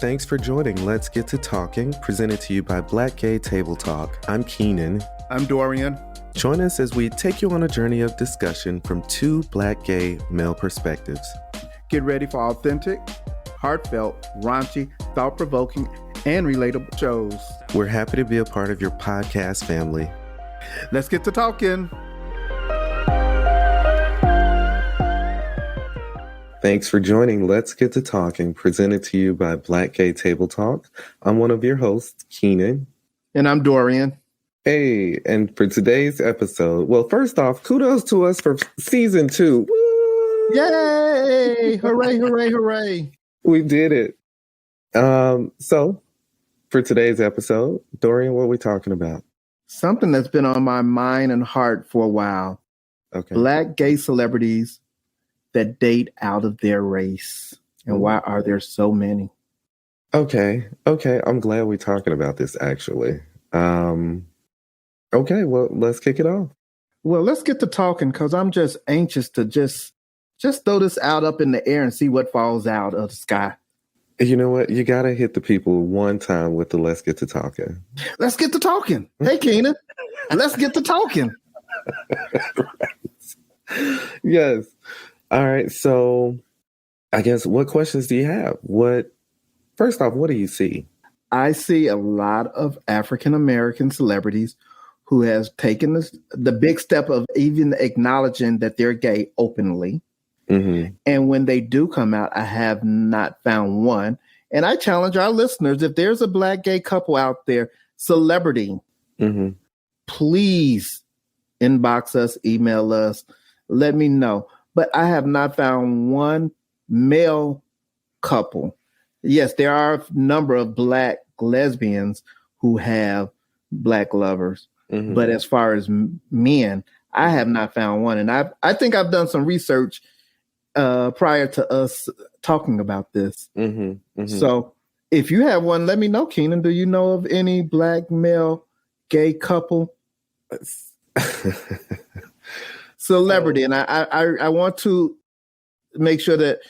Thanks for joining Let's Get to Talking, presented to you by Black Gay Table Talk. I'm Kenan. I'm Dorian. Join us as we take you on a journey of discussion from two Black gay male perspectives. Get ready for authentic, heartfelt, raunchy, thought-provoking, and relatable shows. We're happy to be a part of your podcast family. Let's get to talking. Thanks for joining Let's Get to Talking, presented to you by Black Gay Table Talk. I'm one of your hosts, Kenan. And I'm Dorian. Hey, and for today's episode, well, first off, kudos to us for season 2. Woo! Yay! Hooray, hooray, hooray. We did it. So for today's episode, Dorian, what are we talking about? Something that's been on my mind and heart for a while. Okay. Black gay celebrities that date out of their race. And why are there so many? Okay. I'm glad we're talking about this, actually. Okay, well, let's kick it off. Well, let's get to talking, because I'm just anxious to just throw this out up in the air and see what falls out of the sky. You know what? You got to hit the people one time with the let's get to talking. Let's get to talking. Hey, Kenan, let's get to talking. Right. Yes. All right. So I guess, what questions do you have? First off, what do you see? I see a lot of African-American celebrities who has taken the big step of even acknowledging that they're gay openly. Mm-hmm. And when they do come out, I have not found one. And I challenge our listeners, if there's a Black gay couple out there, celebrity, please inbox us, email us, let me know. But I have not found one male couple. Yes, there are a number of Black lesbians who have Black lovers. Mm-hmm. But as far as men, I have not found one. And I think I've done some research prior to us talking about this. Mm-hmm. Mm-hmm. So if you have one, let me know, Kenan. Do you know of any Black male gay couple? Celebrity. And I want to make sure that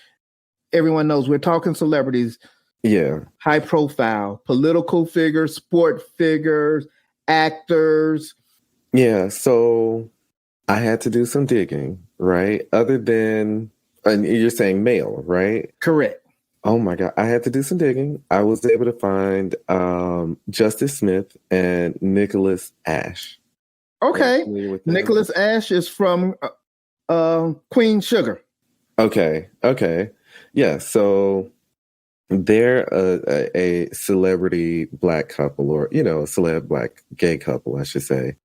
everyone knows we're talking celebrities. Yeah. High profile, political figures, sport figures, actors. Yeah. So I had to do some digging, right? Other than, and you're saying male, right? Correct. Oh my God. I had to do some digging. I was able to find Justice Smith and Nicholas Ash. Okay. Nicholas Ash is from Queen Sugar. Okay. Yeah. So they're a celebrity Black couple, or, a celeb Black gay couple, I should say.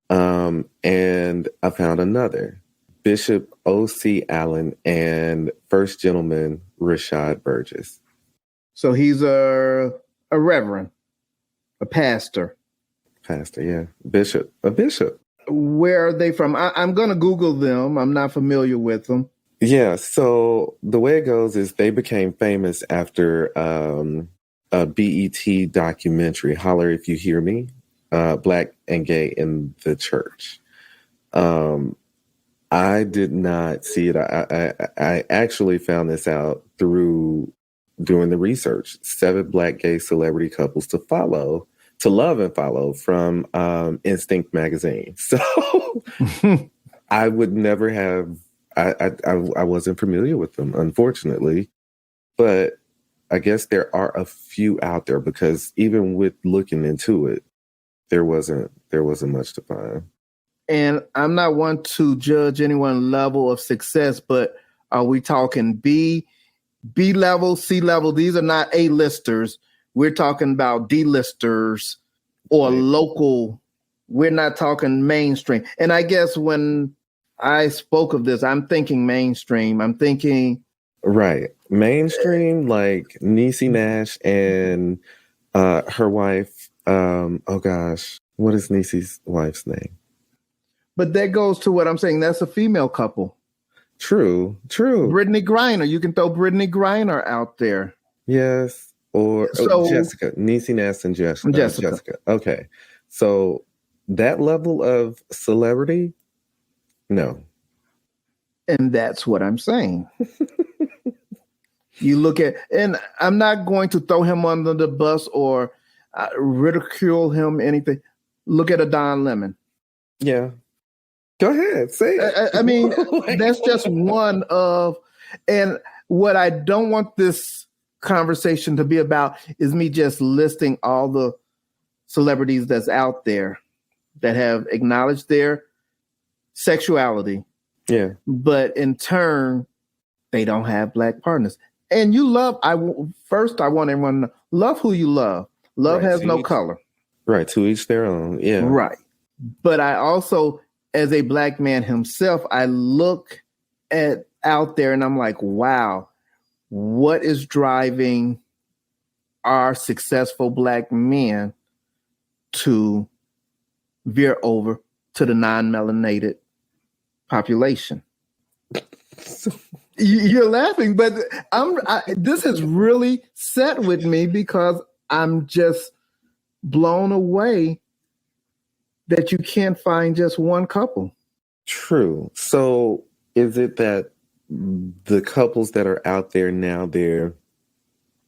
And I found another, Bishop O.C. Allen and First Gentleman Rashad Burgess. So he's a reverend, a pastor. Pastor, yeah. A bishop. Where are they from? I'm going to Google them. I'm not familiar with them. Yeah, so the way it goes is they became famous after a BET documentary, Holler If You Hear Me, Black and Gay in the Church. I did not see it. I actually found this out through doing the research. 7 Black gay celebrity couples to love and follow from Instinct magazine. So I would never have, I wasn't familiar with them, unfortunately. But I guess there are a few out there, because even with looking into it, there wasn't much to find. And I'm not one to judge anyone's level of success, but are we talking B level, C level? These are not A-listers. We're talking about D-listers or local. We're not talking mainstream. And I guess when I spoke of this, I'm thinking mainstream. I'm thinking... Right. Mainstream, like Niecy Nash and her wife. Oh, gosh. What is Niecy's wife's name? But that goes to what I'm saying. That's a female couple. True. Brittany Griner. You can throw Brittany Griner out there. Yes. Or Jessica. Niecy Nash and Jessica. Okay. So that level of celebrity, no. And that's what I'm saying. You look at, and I'm not going to throw him under the bus or ridicule him, anything. Look at a Don Lemon. Yeah. Go ahead, say it. I mean, that's just one of, and what I don't want this conversation to be about is me just listing all the celebrities that's out there that have acknowledged their sexuality. Yeah. But in turn, they don't have Black partners. And you love, I want everyone to love who you love. Love has no color. Right. To each their own. Yeah. Right. But I also, as a Black man himself, I look at out there and I'm like, wow, what is driving our successful Black men to veer over to the non-melanated population? You're laughing, but this has really set with me because I'm just blown away that you can't find just one couple. True. So is it that the couples that are out there now, they're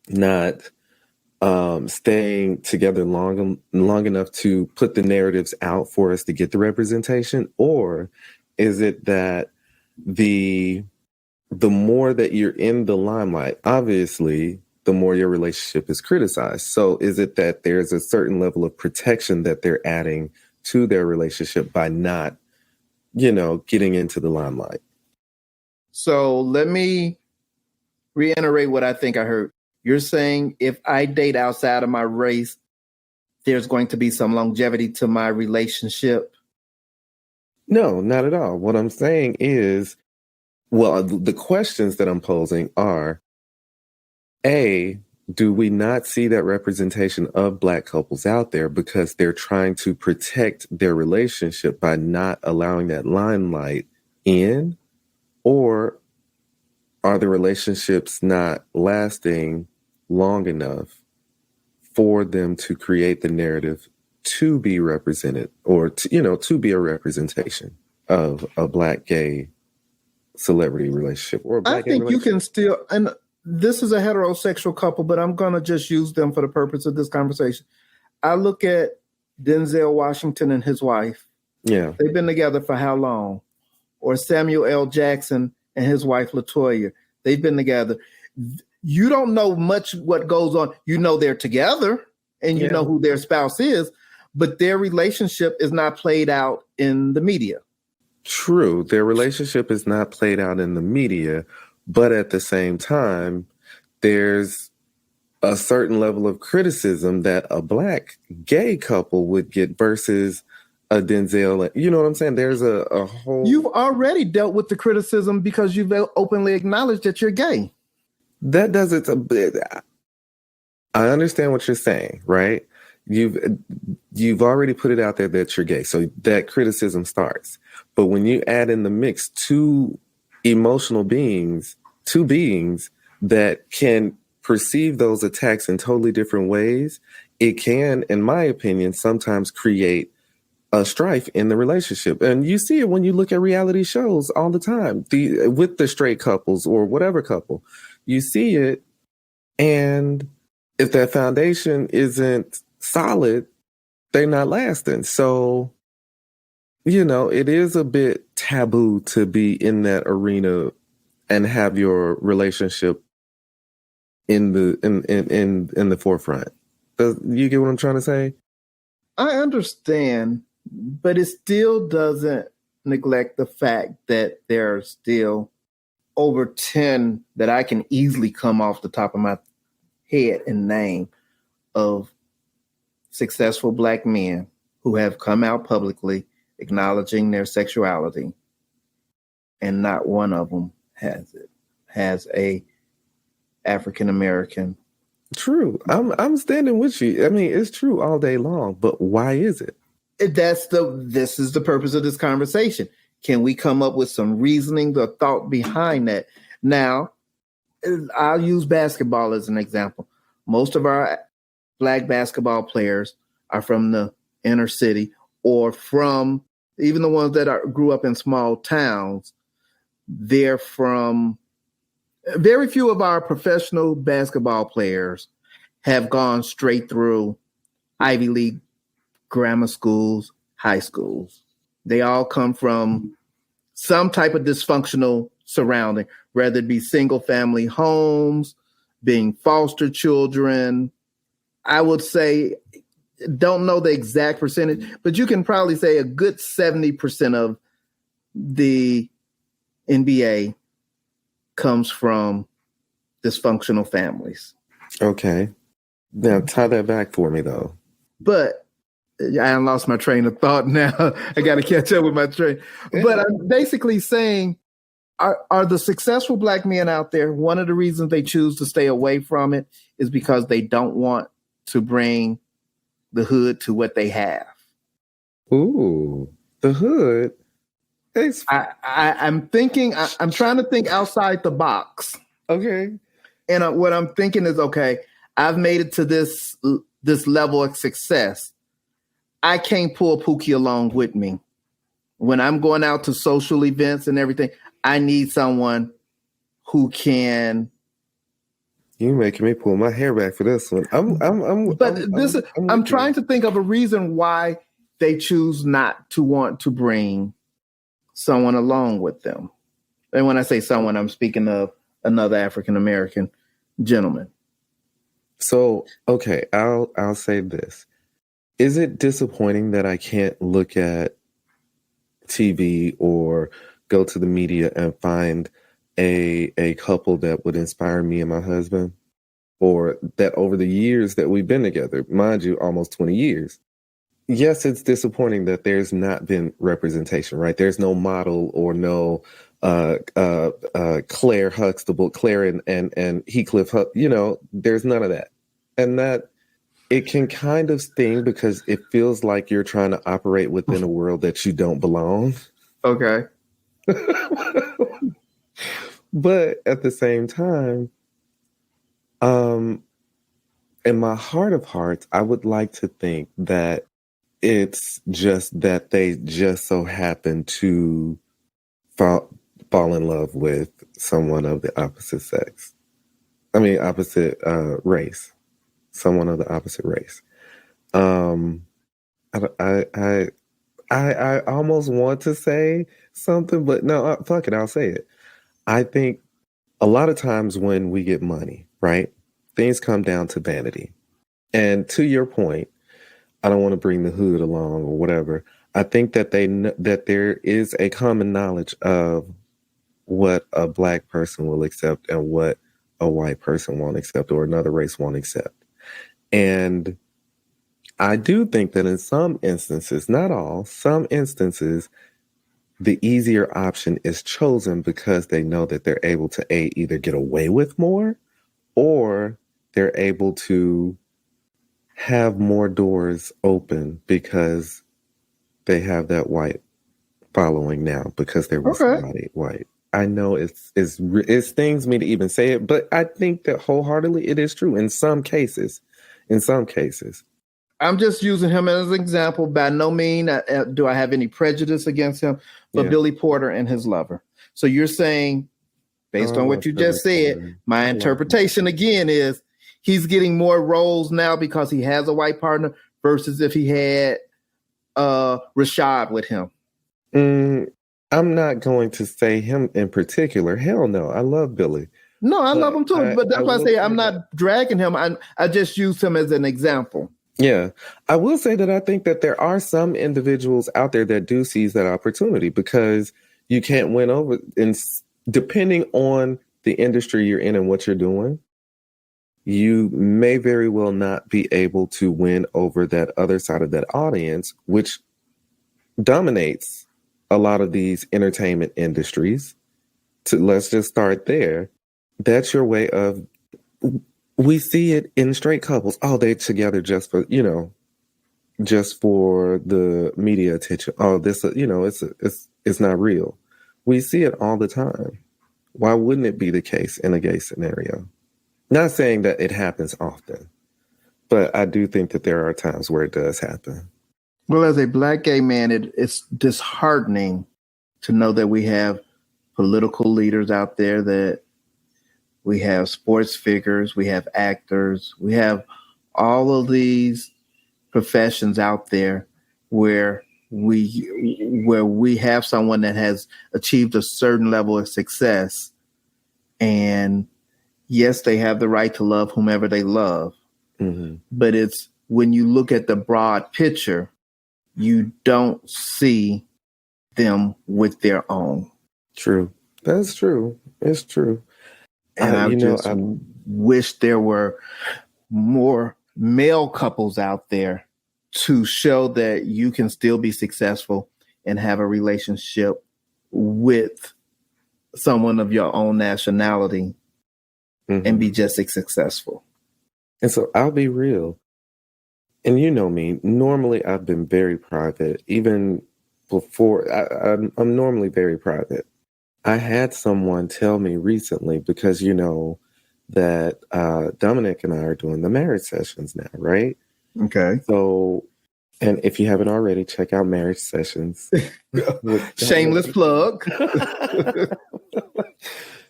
not staying together long enough to put the narratives out for us to get the representation? Or is it that the more that you're in the limelight, obviously, the more your relationship is criticized? So is it that there's a certain level of protection that they're adding to their relationship by not, getting into the limelight? So let me reiterate what I think I heard. You're saying if I date outside of my race, there's going to be some longevity to my relationship? No, not at all. What I'm saying is, well, the questions that I'm posing are, A, do we not see that representation of Black couples out there because they're trying to protect their relationship by not allowing that limelight in? Or are the relationships not lasting long enough for them to create the narrative to be represented, or to be a representation of a Black gay celebrity relationship or a Black I think you can still, and this is a heterosexual couple, but I'm going to just use them for the purpose of this conversation. I look at Denzel Washington and his wife. Yeah. They've been together for how long? Or Samuel L. Jackson and his wife, LaToya. They've been together. You don't know much what goes on. You know they're together and you know who their spouse is, but their relationship is not played out in the media. True. Their relationship is not played out in the media, but at the same time, there's a certain level of criticism that a Black gay couple would get versus a Denzel. You know what I'm saying? There's a whole... You've already dealt with the criticism because you've openly acknowledged that you're gay. That doesn't... I understand what you're saying, right? You've already put it out there that you're gay, so that criticism starts. But when you add in the mix two emotional beings, two beings that can perceive those attacks in totally different ways, it can, in my opinion, sometimes create a strife in the relationship. And you see it when you look at reality shows all the time, with the straight couples or whatever couple. You see it, and if that foundation isn't solid, they're not lasting. So, it is a bit taboo to be in that arena and have your relationship in the forefront. You get what I'm trying to say? I understand, but it still doesn't neglect the fact that there are still over 10 that I can easily come off the top of my head and name of successful Black men who have come out publicly acknowledging their sexuality, and not one of them has a African American. True. I'm standing with you. I mean, it's true all day long, but why is it? This is the purpose of this conversation. Can we come up with some reasoning, the thought behind that? Now, I'll use basketball as an example. Most of our Black basketball players are from the inner city, or from even the ones that grew up in small towns. They're from Very few of our professional basketball players have gone straight through Ivy League grammar schools, high schools. They all come from some type of dysfunctional surrounding, whether it be single family homes, being foster children. I would say, don't know the exact percentage, but you can probably say a good 70% of the NBA comes from dysfunctional families. Okay. Now tie that back for me, though. But I lost my train of thought now. I got to catch up with my train. Yeah. But I'm basically saying, are the successful Black men out there, one of the reasons they choose to stay away from it is because they don't want to bring the hood to what they have. Ooh, the hood. I'm thinking, I'm trying to think outside the box. Okay. And what I'm thinking is, okay, I've made it to this level of success. I can't pull Pookie along with me. When I'm going out to social events and everything, I need someone who can. You're making me pull my hair back for this one. I'm trying to think of a reason why they choose not to want to bring someone along with them. And when I say someone, I'm speaking of another African-American gentleman. So, okay, I'll say this. Is it disappointing that I can't look at TV or go to the media and find a couple that would inspire me and my husband? Or that over the years that we've been together, mind you, almost 20 years. Yes, it's disappointing that there's not been representation, right? There's no model or no Claire Huxtable, Claire and Heathcliff, there's none of that. And that it can kind of sting because it feels like you're trying to operate within a world that you don't belong. Okay. But at the same time, in my heart of hearts, I would like to think that it's just that they just so happen to fall in love with someone of the opposite sex. I mean, opposite race. Someone of the opposite race. I almost want to say something, but no, fuck it, I'll say it. I think a lot of times when we get money, right, things come down to vanity. And to your point, I don't want to bring the hood along or whatever. I think that that there is a common knowledge of what a Black person will accept and what a white person won't accept or another race won't accept. And I do think that in some instances, not all, some instances, the easier option is chosen because they know that they're able to either get away with more or they're able to have more doors open because they have that white following now because there was somebody white. I know it stings me to even say it, but I think that wholeheartedly it is true in some cases. In some cases. I'm just using him as an example. By no means do I have any prejudice against him, but Billy Porter and his lover. So you're saying, based on what you just said, my interpretation again is he's getting more roles now because he has a white partner versus if he had Rashad with him. I'm not going to say him in particular. Hell no. I love Billy. No, I love him too. But that's why I say I'm not dragging him. I just use him as an example. Yeah. I will say that I think that there are some individuals out there that do seize that opportunity because you can't win over. And depending on the industry you're in and what you're doing, you may very well not be able to win over that other side of that audience, which dominates a lot of these entertainment industries. Let's just start there. That's your way of, we see it in straight couples. Oh, they're together just for, just for the media attention. Oh, this, it's not real. We see it all the time. Why wouldn't it be the case in a gay scenario? Not saying that it happens often, but I do think that there are times where it does happen. Well, as a Black gay man, it's disheartening to know that we have political leaders out there that we have sports figures, we have actors, we have all of these professions out there where we have someone that has achieved a certain level of success, and yes, they have the right to love whomever they love. Mm-hmm. But it's when you look at the broad picture, you don't see them with their own. True. That's true. It's true. And I wish there were more male couples out there to show that you can still be successful and have a relationship with someone of your own nationality and be just as successful. And so I'll be real. And you know me, normally I've been very private. Even before, I'm normally very private. I had someone tell me recently, because you know that Dominic and I are doing the marriage sessions now, right? Okay. So, and if you haven't already, check out Marriage Sessions. Shameless plug.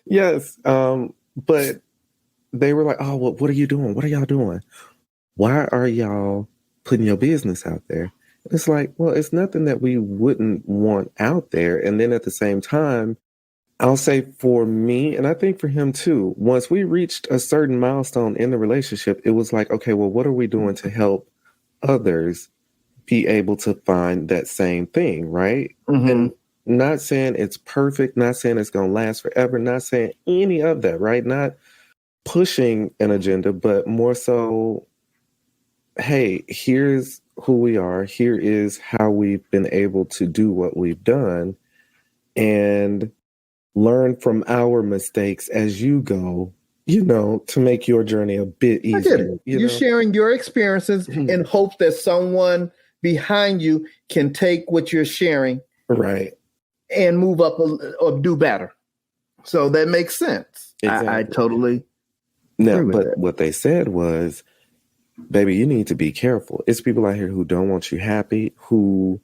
Yes. But they were like, oh, well, what are you doing? What are y'all doing? Why are y'all putting your business out there? It's like, well, it's nothing that we wouldn't want out there. And then at the same time, I'll say for me, and I think for him too, once we reached a certain milestone in the relationship, it was like, okay, well, what are we doing to help others be able to find that same thing, right? Mm-hmm. And not saying it's perfect, not saying it's going to last forever, not saying any of that, right? Not pushing an agenda, but more so, hey, here's who we are. Here is how we've been able to do what we've done, and learn from our mistakes as you go, you know, to make your journey a bit easier. You're sharing your experiences in hopes that someone behind you can take what you're sharing, right, and move up or do better. So that makes sense. Exactly. I totally agree with that. What they said was, baby, you need to be careful. It's people out here who don't want you happy, who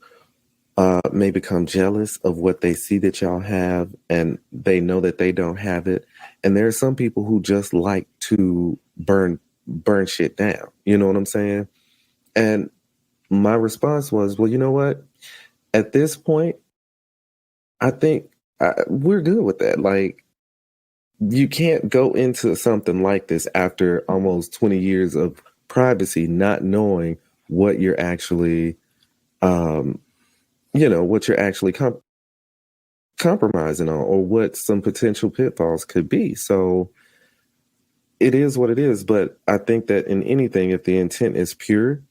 may become jealous of what they see that y'all have, and they know that they don't have it. And there are some people who just like to burn shit down. You know what I'm saying? And my response was, well, you know what? At this point, I think we're good with that. Like, you can't go into something like this after almost 20 years of privacy, not knowing what you're actually, what you're actually compromising on, or what some potential pitfalls could be. So it is what it is. But I think that in anything, if the intent is pure,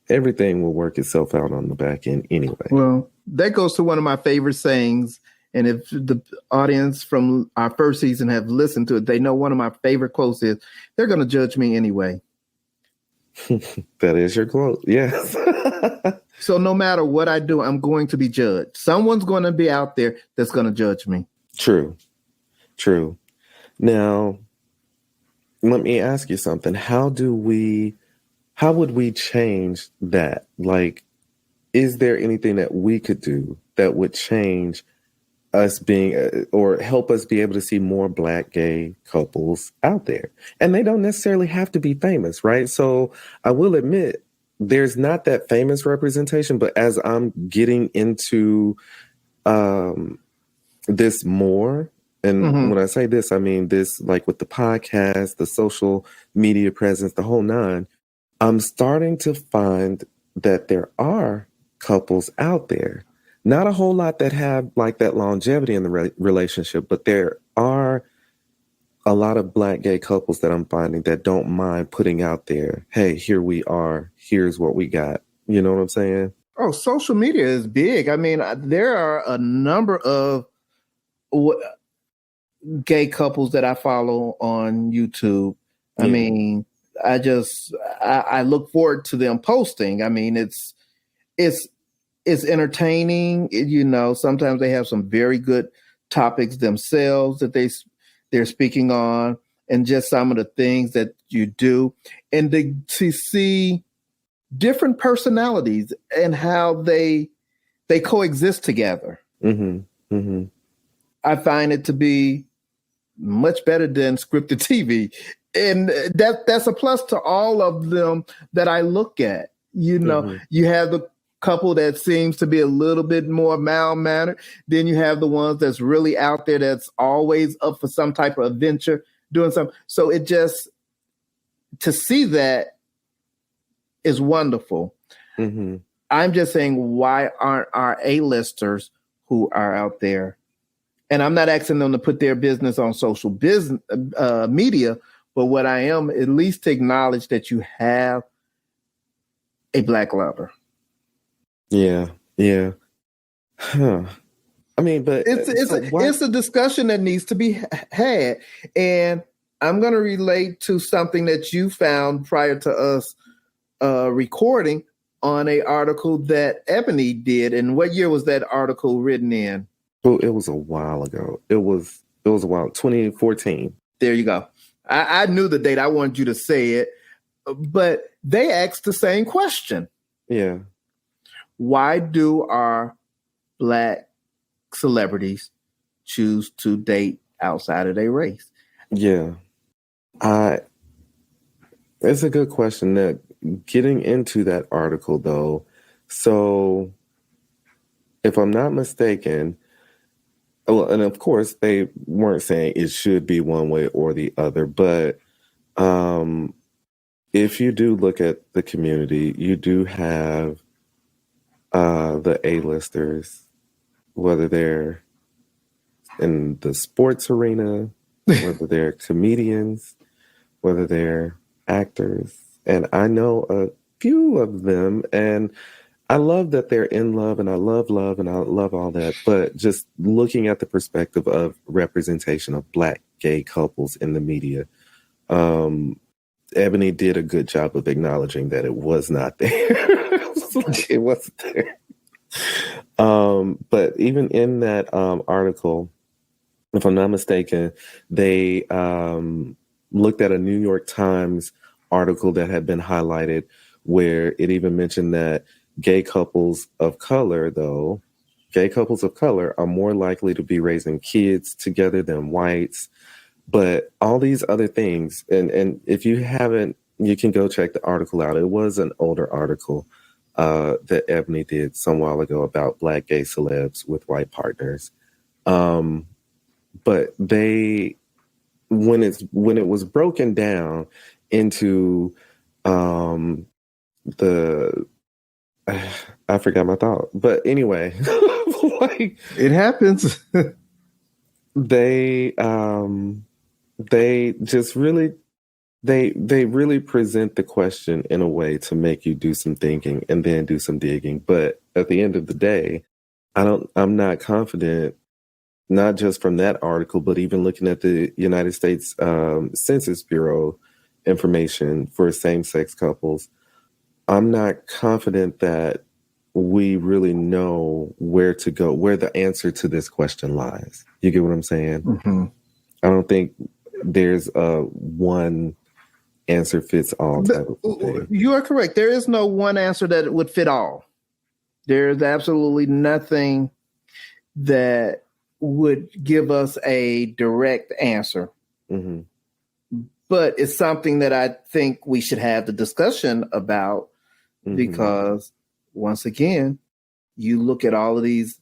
everything will work itself out on the back end anyway. Well, that goes to one of my favorite sayings. And if the audience from our first season have listened to it, they know one of my favorite quotes is, they're going to judge me anyway. That is your quote. Yes. So no matter what I do, I'm going to be judged. Someone's going to be out there that's going to judge me. True. Now, let me ask you something. How would we change that? Like, is there anything that we could do that would change us being, or help us be able to see more Black gay couples out there? And they don't necessarily have to be famous, right? So I will admit, there's not that famous representation, but as I'm getting into this more, and when I say this, I mean this, like with the podcast, the social media presence, the whole nine, I'm starting to find that there are couples out there. Not a whole lot that have like that longevity in the relationship, but there are a lot of Black gay couples that I'm finding that don't mind putting out there, hey, here we are, here's what we got. You know what I'm saying? Oh, social media is big. I mean, there are a number of gay couples that I follow on YouTube. I mean, I look forward to them posting. I mean, it's entertaining. You know, sometimes they have some very good topics themselves that they're speaking on, and just some of the things that you do, and to see different personalities and how they coexist together. I find it to be much better than scripted TV. And that's a plus to all of them that I look at. You have the couple that seems to be a little bit more mild-mannered. Then you have the ones that's really out there that's always up for some type of adventure, doing something. So it just, to see that is wonderful. Mm-hmm. I'm just saying, why aren't our A-listers who are out there? And I'm not asking them to put their business on social media, but what I am, at least to acknowledge that you have a Black lover. Yeah. Huh. I mean, but it's a discussion that needs to be had. And I'm going to relate to something that you found prior to us recording on an article that Ebony did. And what year was that article written in? Well, it was a while ago. It was a while, 2014. There you go. I knew the date. I wanted you to say it. But they asked the same question. Yeah. Why do our Black celebrities choose to date outside of their race? Yeah. It's a good question. That getting into that article, though, so if I'm not mistaken, and of course they weren't saying it should be one way or the other, but if you do look at the community, you do have the A-listers, whether they're in the sports arena, whether they're comedians, whether they're actors. And I know a few of them, and I love that they're in love, and I love and I love all that. But just looking at the perspective of representation of Black gay couples in the media, Ebony did a good job of acknowledging that it was not there. It wasn't there. But even in that article, if I'm not mistaken, they looked at a New York Times article that had been highlighted where it even mentioned that gay couples of color are more likely to be raising kids together than whites. But all these other things, and if you haven't, you can go check the article out. It was an older article that Ebony did some while ago about Black gay celebs with white partners. But when it was broken down into I forgot my thought. But anyway, like, it happens. They just really they really present the question in a way to make you do some thinking and then do some digging. But at the end of the day, I'm not confident, not just from that article, but even looking at the United States Census Bureau information for same-sex couples, I'm not confident that we really know where to go, where the answer to this question lies. You get what I'm saying? Mm-hmm. I don't think there's a one answer fits all type of thing. You are correct. There is no one answer that would fit all. There's absolutely nothing that would give us a direct answer. Mm-hmm. But it's something that I think we should have the discussion about, mm-hmm. because once again, you look at all of these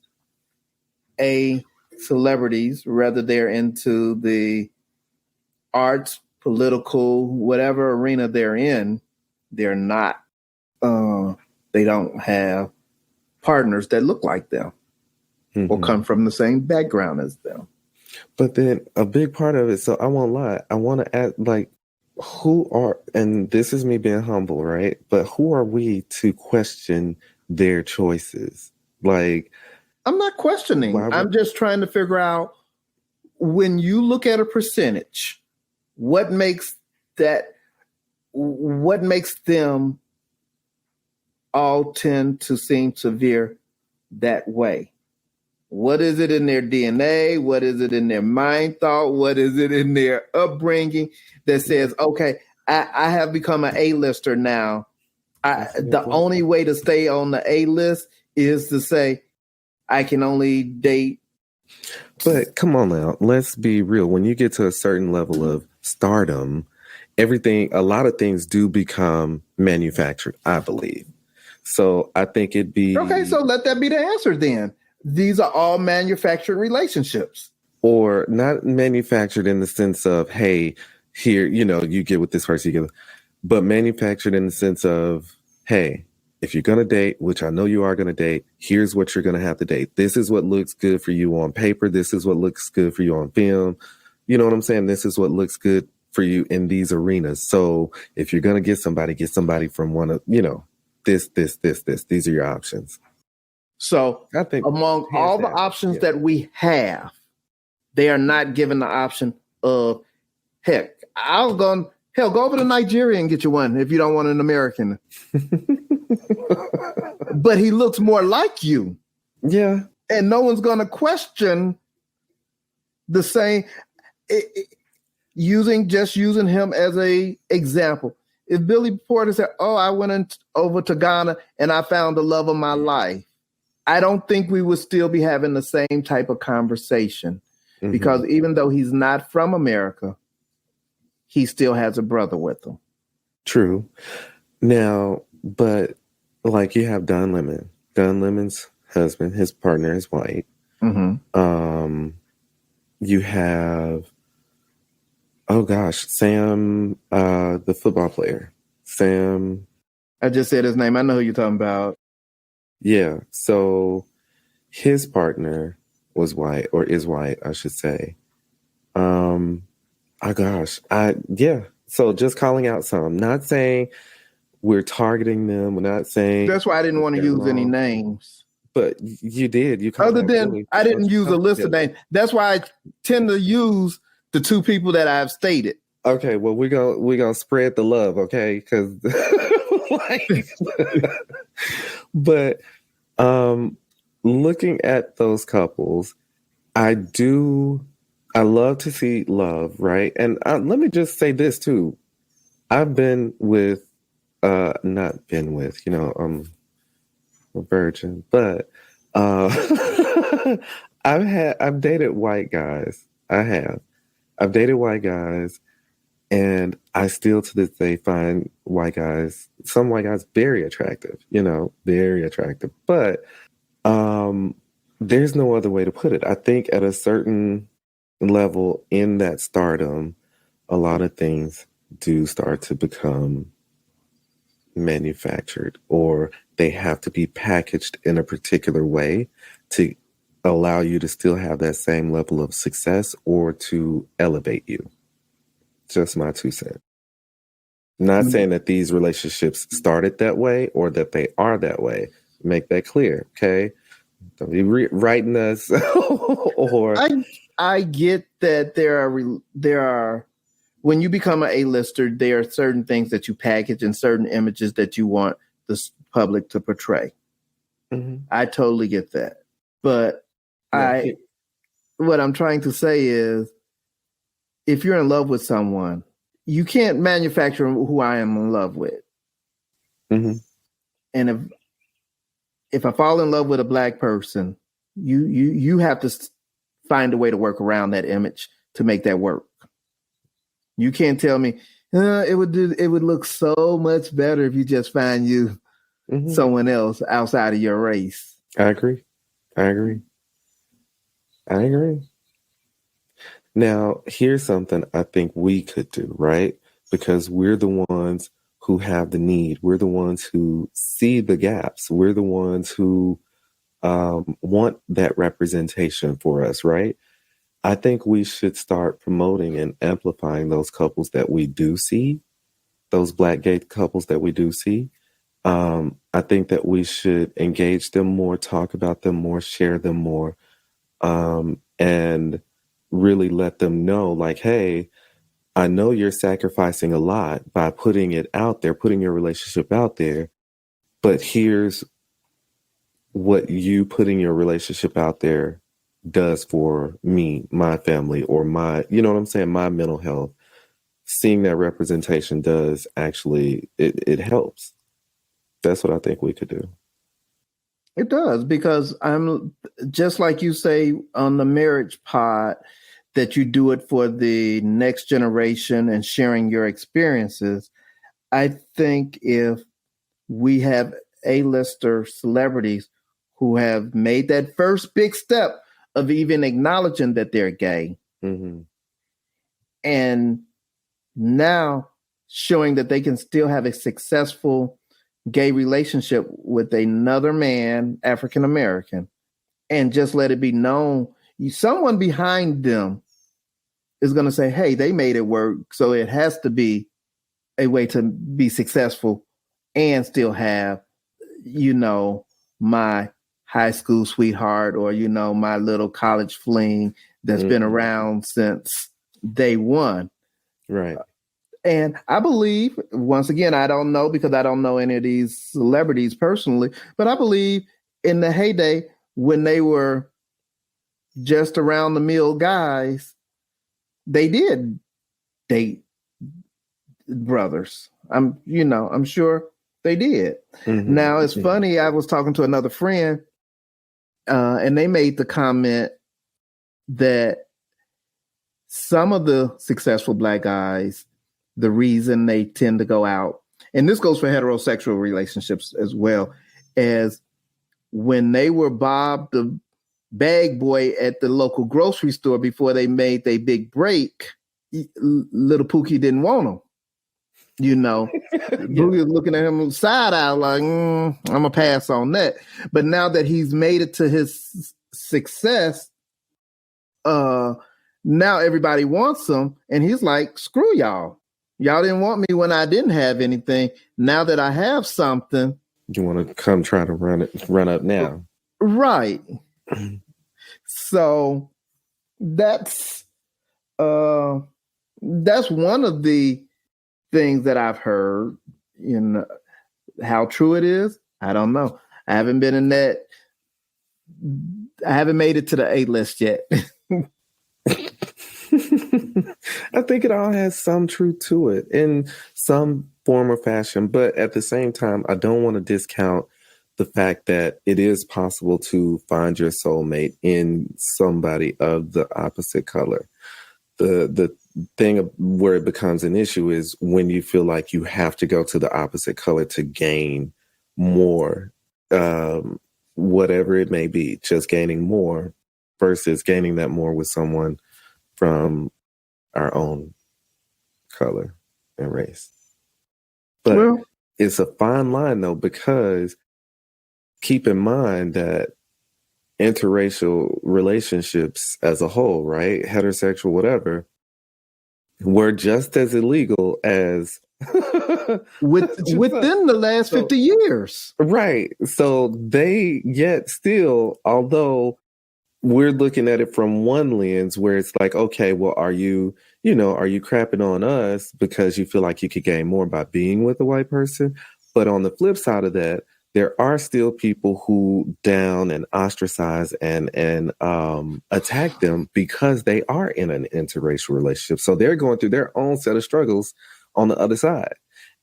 celebrities, whether they're into the arts, political, whatever arena they're in, they're not, they don't have partners that look like them, mm-hmm. or come from the same background as them. But then a big part of it, so I won't lie, I want to ask, like, who are, and this is me being humble, right? But who are we to question their choices? Like, I'm not questioning. I'm just trying to figure out, when you look at a percentage, what makes them all tend to seem to veer that way? What is it in their DNA? What is it in their mind thought? What is it in their upbringing that says, okay, I have become an A-lister now. The only way to stay on the A list is to say, I can only date But come on now, let's be real. When you get to a certain level of stardom, a lot of things do become manufactured, I believe. So I think it'd be Okay, so let that be the answer then. These are all manufactured relationships. or not manufactured in the sense of, hey, here, you get with this person, you get, but manufactured in the sense of, hey, if you're going to date, which I know you are going to date, here's what you're going to have to date. This is what looks good for you on paper. This is what looks good for you on film. You know what I'm saying? This is what looks good for you in these arenas. So if you're going to get somebody from one of, this. These are your options. So I think among all the options that we have, they are not given the option of, heck, go over to Nigeria and get you one if you don't want an American. But he looks more like you. Yeah. And no one's going to question the same, using him as a example. If Billy Porter said, oh, I went over to Ghana and I found the love of my life, I don't think we would still be having the same type of conversation. Mm-hmm. Because even though he's not from America, he still has a brother with him. True. Now, but like you have Don Lemon. Don Lemon's husband, his partner is white. Mm-hmm. You have, oh gosh, Sam, the football player. Sam. I just said his name. I know who you're talking about. Yeah. So his partner was white, or is white, I should say. Oh gosh. Yeah. So just calling out some, not saying we're targeting them. We're not saying. That's why I didn't want to use any names. But you did. You other than really, I didn't use a list of names. That's why I tend to use the two people that I've stated. Okay, well we're gonna spread the love, okay? Because, but looking at those couples, I love to see love, right? And let me just say this too. I've been with, not been with, I'm a virgin, but I've dated white guys. I've dated white guys, and I still to this day find some white guys very attractive, very attractive. But there's no other way to put it. I think at a certain level in that stardom, a lot of things do start to become manufactured, or they have to be packaged in a particular way to allow you to still have that same level of success or to elevate you. Just my 2 cents. Not saying that these relationships started that way or that they are that way. Make that clear, okay? Don't be writing us. Or I get that there are when you become an A-lister, there are certain things that you package and certain images that you want the public to portray. Mm-hmm. I totally get that. But what I'm trying to say is, if you're in love with someone, you can't manufacture who I am in love with. Mm-hmm. And if I fall in love with a black person, you have to find a way to work around that image to make that work. You can't tell me it would look so much better if you just find you someone else outside of your race. I agree. Now, here's something I think we could do, right? Because we're the ones who have the need. We're the ones who see the gaps. We're the ones who want that representation for us, right? I think we should start promoting and amplifying those couples that we do see, those black gay couples that we do see. I think that we should engage them more, talk about them more, share them more, and really let them know, like, hey, I know you're sacrificing a lot by putting it out there, putting your relationship out there, but here's what you putting your relationship out there does for me, my family, or my, you know what I'm saying, my mental health. Seeing that representation does actually, it helps. That's what I think we could do. It does, because I'm just like you say on the marriage pod that you do it for the next generation and sharing your experiences. I think if we have A-lister celebrities who have made that first big step of even acknowledging that they're gay, Mm-hmm. and now showing that they can still have a successful gay relationship with another man, African American, and just let it be known, someone behind them is going to say, hey, they made it work. So it has to be a way to be successful and still have, my high school sweetheart, or, my little college fling that's been around since day one. Right. And I believe, once again, I don't know because I don't know any of these celebrities personally, but I believe in the heyday when they were just around the mill guys, they did date brothers. I'm sure they did. Mm-hmm. Now it's funny. I was talking to another friend, and they made the comment that some of the successful Black guys, the reason they tend to go out, and this goes for heterosexual relationships as well, as when they were Bob the bag boy at the local grocery store before they made their big break, little Pookie didn't want him. Pookie was looking at him side eye like, I'm going to pass on that. But now that he's made it to his success, now everybody wants him. And he's like, screw y'all. Y'all didn't want me when I didn't have anything. Now that I have something. You want to come try to run up now. Right. So that's one of the things that I've heard. How true it is, I don't know. I haven't been in that. I haven't made it to the A-list yet. I think it all has some truth to it in some form or fashion, but at the same time, I don't want to discount the fact that it is possible to find your soulmate in somebody of the opposite color. The thing where it becomes an issue is when you feel like you have to go to the opposite color to gain more, whatever it may be, just gaining more versus gaining that more with someone from our own color and race. But it's a fine line, though, because keep in mind that interracial relationships as a whole, right, heterosexual, whatever, were just as illegal as within the last 50 years. Right. So they yet still, although we're looking at it from one lens where it's like, okay, well, are you crapping on us because you feel like you could gain more by being with a white person? But on the flip side of that, there are still people who down and ostracize and attack them because they are in an interracial relationship. So they're going through their own set of struggles on the other side.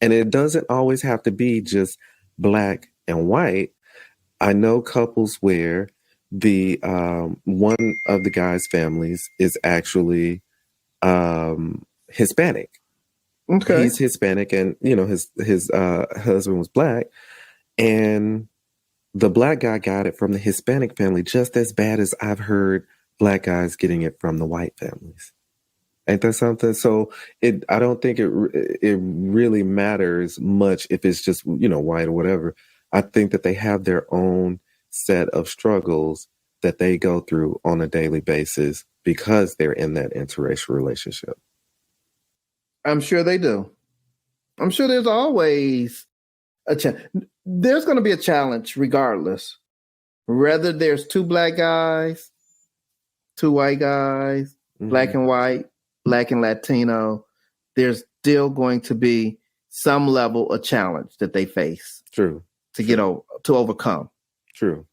And it doesn't always have to be just Black and white. I know couples where the one of the guy's families is actually Hispanic. Okay. He's Hispanic, and his husband was Black, and the Black guy got it from the Hispanic family just as bad as I've heard Black guys getting it from the white families. Ain't that something? So I don't think it really matters much if it's just white or whatever. I think that they have their own set of struggles that they go through on a daily basis because they're in that interracial relationship. I'm sure they do. I'm sure there's always there's going to be a challenge regardless. Whether there's two Black guys, two white guys, Black and white, Black and Latino, there's still going to be some level of challenge that they face. True. To overcome. True.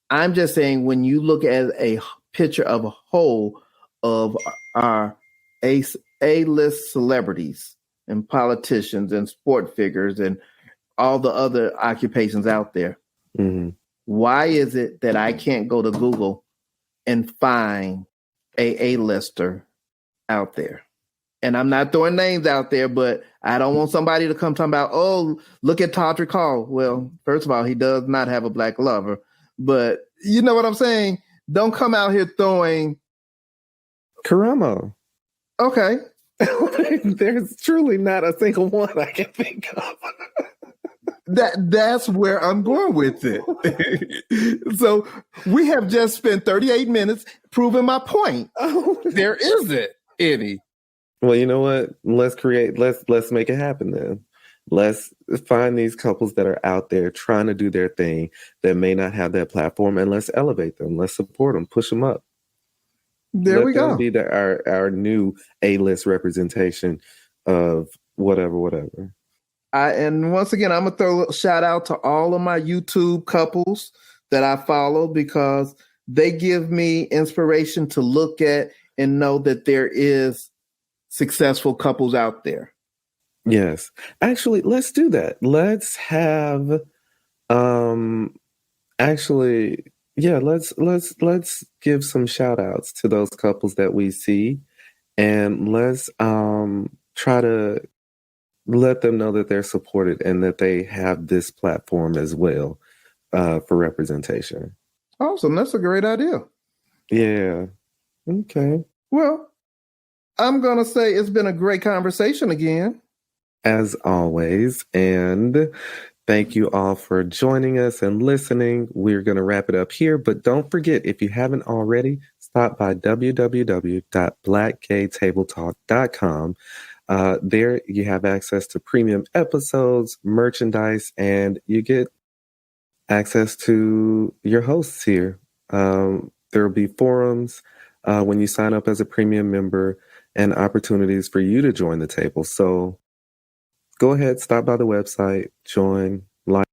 I'm just saying when you look at a picture of a whole of our A-list celebrities and politicians and sport figures and all the other occupations out there, Mm-hmm. Why is it that I can't go to Google and find a A-lister out there? And I'm not throwing names out there, but I don't want somebody to come talking about, oh, look at Todrick Hall. Well, first of all, he does not have a black lover, but you know what I'm saying? Don't come out here throwing Karamo. Okay. There's truly not a single one I can think of. That's where I'm going with it. So we have just spent 38 minutes proving my point. There isn't any. Well, you know what? Let's make it happen then. Let's find these couples that are out there trying to do their thing that may not have that platform, and let's elevate them. Let's support them, push them up. Let we go. Let them be our new A-list representation of whatever. And once again, I'm gonna throw a shout out to all of my YouTube couples that I follow, because they give me inspiration to look at and know that there is successful couples out there. Yes. Actually, let's do that. Let's have let's give some shout outs to those couples that we see, and let's try to let them know that they're supported and that they have this platform as well for representation. Awesome. That's a great idea. Yeah. Okay. Well, I'm going to say it's been a great conversation again. As always. And thank you all for joining us and listening. We're going to wrap it up here. But don't forget, if you haven't already, stop by www.blackgaytabletalk.com. There you have access to premium episodes, merchandise, and you get access to your hosts here. There will be forums when you sign up as a premium member, and opportunities for you to join the table. So go ahead, stop by the website, join, like.